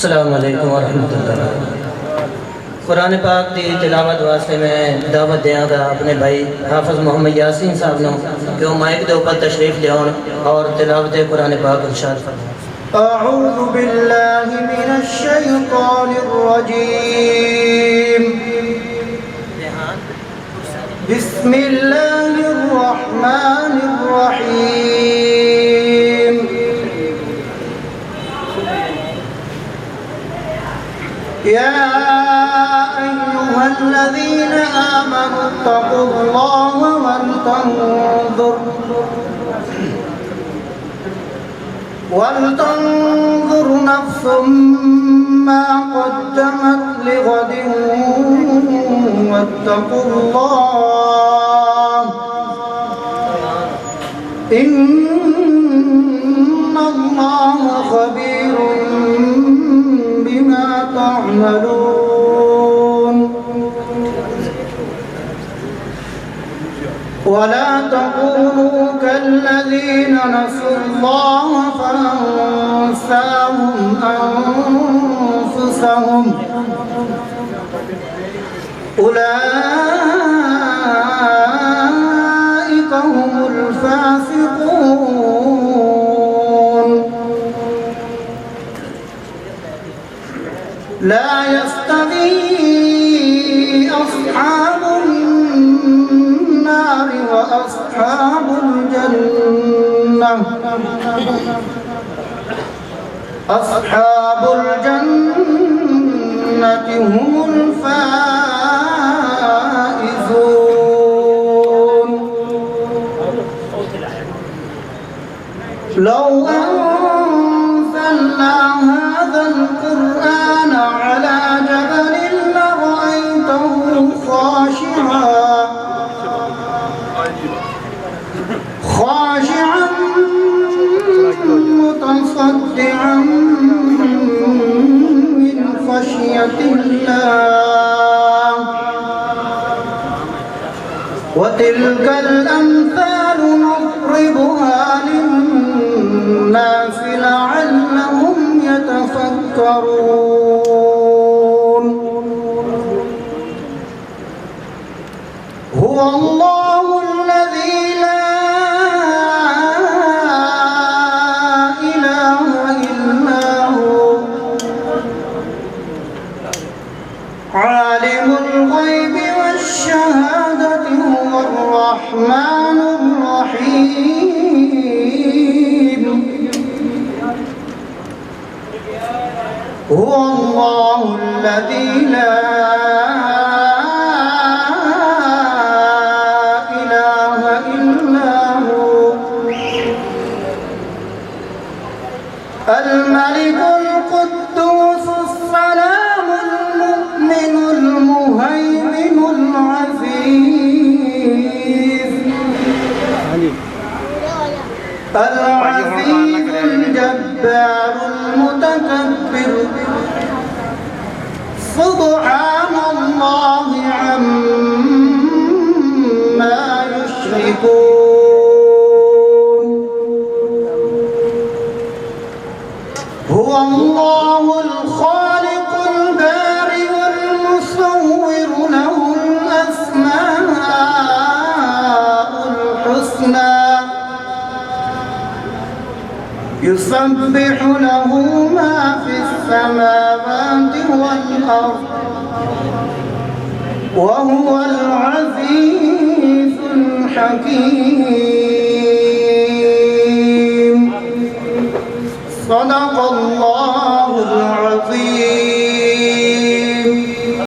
अस्सलामु अलैकुम वरहमतुल्लाह। कुरान पाक की तिलावत वास्ते मैं दावत देंगा अपने भाई हाफिज मोहम्मद यासीन साहब ने कि वो माइक के ऊपर तशरीफ ले और तिलावत कुरान पाक इरशाद फरमाएं। अऊज़ु बिल्लाहि मिनश शैतानिर रजीम। बिस्मिल्लाहिर रहमानिर रहीम। या अय्युहल्लज़ीना आमनु इत्तक़ुल्लाहा वलतंजुर नफ्सुम मा क़द्दमत लिग़दिन वत्तक़ुल्लाह इन्नल्लाहा ख़बीरुम बिमा तअमलून। वला तकूनू कल्लज़ीना नसुल्लाह फअंसाहुम अंफुसहुम उलाइका हुमुल फासिकून। ला यस्तवी अस्हाबुन नारि व अस्हाबुल जन्नह। अस्हाबुल जन्नति हुमुल फाइज़ून। लौ अंज़लना हाज़ल क़ुरआन अला जबलिन लरअयतहु خاشعا متصدعا من خشية الله وتلك الأمثال نضربها للناس لعلهم يتفكرون. هو الله الذي لا إله إلا هو عالم الغيب والشهادة هو الرحمن الرحيم. هو الله الذي لا الملك القدوس السلام المؤمن المهيمن العزيز العزيز الجبار المتكبر. سبحان الله عما يشركون. هو الله الخالق البارئ المصور له الأسماء الحسنى يسبح له ما في السماوات والأرض وهو العزيز الحكيم. صدق الله العظيم.